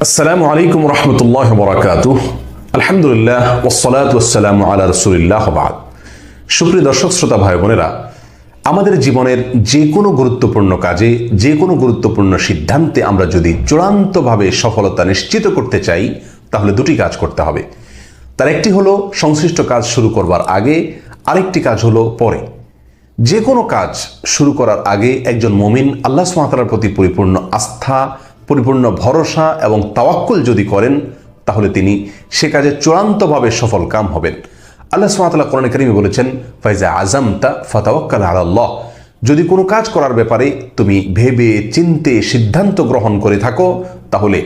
আসসালামু আলাইকুম রহমতুল্লাহ বরাকাতুহ। আলহামদুলিল্লাহ ওয়াসসালাতু ওয়াসসালামু আলা রাসূলিল্লাহ বাদ। সুপ্রিয় দর্শক শ্রোতা ভাই বোনেরা, আমাদের জীবনের যে কোনো গুরুত্বপূর্ণ কাজে, যে কোনো গুরুত্বপূর্ণ সিদ্ধান্তে আমরা যদি চূড়ান্তভাবে সফলতা নিশ্চিত করতে চাই, তাহলে দুটি কাজ করতে হবে। তার একটি হলো সংশ্লিষ্ট কাজ শুরু করবার আগে, আরেকটি কাজ হলো পরে। যে কোনো কাজ শুরু করার আগে একজন মুমিন আল্লাহ সুবহানাহু ওয়া তাআলার প্রতি পরিপূর্ণ আস্থা, পরিপূর্ণ ভরসা এবং তাওয়াক্কুল যদি করেন, তাহলে তিনি সে কাজে চূড়ান্তভাবে সফল কাম হবেন। আল্লাহ সুবহানাহু ওয়া তাআলা কোরআনে কারীমে বলেছেন, ফাইজা আযামতা ফাতাওয়াক্কাল আলাল্লাহ। যদি কোনো কাজ করার ব্যাপারে তুমি ভেবে চিন্তে সিদ্ধান্ত গ্রহণ করে থাকো, তাহলে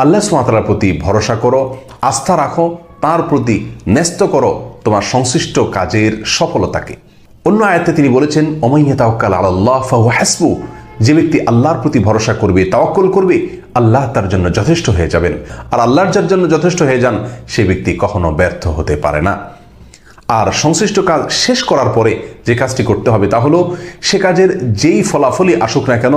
আল্লাহ সুবহানাহু ওয়া তাআলার প্রতি ভরসা করো, আস্থা রাখো, তার প্রতি ন্যস্ত করো তোমার সংশ্লিষ্ট কাজের সফলতাকে। অন্য আয়াতে তিনি বলেছেন, ওমান ইয়াতাওয়াক্কাল আলাল্লাহ ফাহুয়া হাসবুহ। যে ব্যক্তি আল্লাহর প্রতি ভরসা করবে, তাওয়াক্কুল করবে, আল্লাহ তার জন্য যথেষ্ট হয়ে যাবেন। আর আল্লাহর যার জন্য যথেষ্ট হয়ে যান, সেই ব্যক্তি কখনো ব্যর্থ হতে পারে না। আর সংশ্লিষ্ট কাজ শেষ করার পরে যে কাজটি করতে হবে তা হলো, সে কাজের যেই ফলাফলই আসুক না কেন,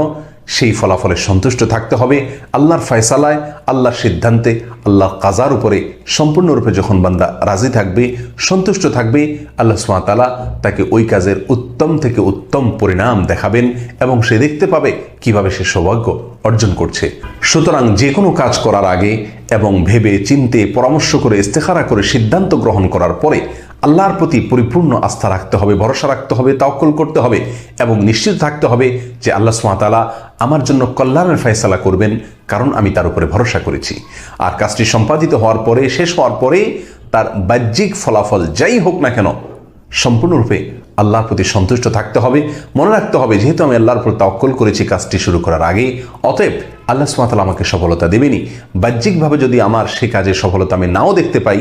সেই ফলাফলে সন্তুষ্ট থাকতে হবে। আল্লাহর ফয়সালায়, আল্লাহর সিদ্ধান্তে, আল্লাহর কাজার উপরে সম্পূর্ণরূপে যখন বান্দা রাজি থাকবে, সন্তুষ্ট থাকবে, আল্লাহ সুবহানাহু ওয়া তাআলা তাকে ওই কাজের উত্তম থেকে উত্তম পরিণাম দেখাবেন এবং সে দেখতে পাবে কিভাবে সে সৌভাগ্য অর্জন করছে। সুতরাং যে কোনো কাজ করার আগে এবং ভেবে চিন্তে পরামর্শ করে ইস্তেখারা করে সিদ্ধান্ত গ্রহণ করার পরে আল্লাহর প্রতি পরিপূর্ণ আস্থা রাখতে হবে, ভরসা রাখতে হবে, তাওয়াক্কুল করতে হবে এবং নিশ্চিত থাকতে হবে যে আল্লাহ সুবহানাহু ওয়া তাআলা আমার জন্য কল্যাণের ফয়সালা করবেন, কারণ আমি তার উপরে ভরসা করেছি। আর কাজটি সম্পাদিত হওয়ার পরে, শেষ হওয়ার পরে তার বাহ্যিক ফলাফল যাই হোক না কেন, সম্পূর্ণরূপে আল্লাহর প্রতি সন্তুষ্ট থাকতে হবে। মনে রাখতে হবে, যেহেতু আমি আল্লাহর উপর তাওয়াক্কুল করেছি কাজটি শুরু করার আগে, অতএব আল্লাহ সুবহানাহু ওয়া তাআলা আমাকে সফলতা দেবেনই। বাহ্যিকভাবে যদি আমার সে কাজের সফলতা আমি নাও দেখতে পাই,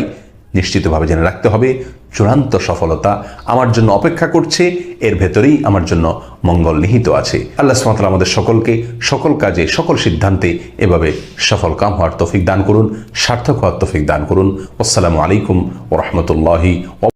নিশ্চিতভাবে জেনে রাখতে হবে চূড়ান্ত সফলতা আমার জন্য অপেক্ষা করছে, এর ভেতরেই আমার জন্য মঙ্গল নিহিত আছে। আল্লাহ সুবহানাহু ওয়া তাআলা আমাদের সকলকে সকল কাজে, সকল সিদ্ধান্তে এভাবে সফল কাম হওয়ার তৌফিক দান করুন, সার্থক হওয়ার তৌফিক দান করুন। আসসালামু আলাইকুম ওয়া রাহমাতুল্লাহি।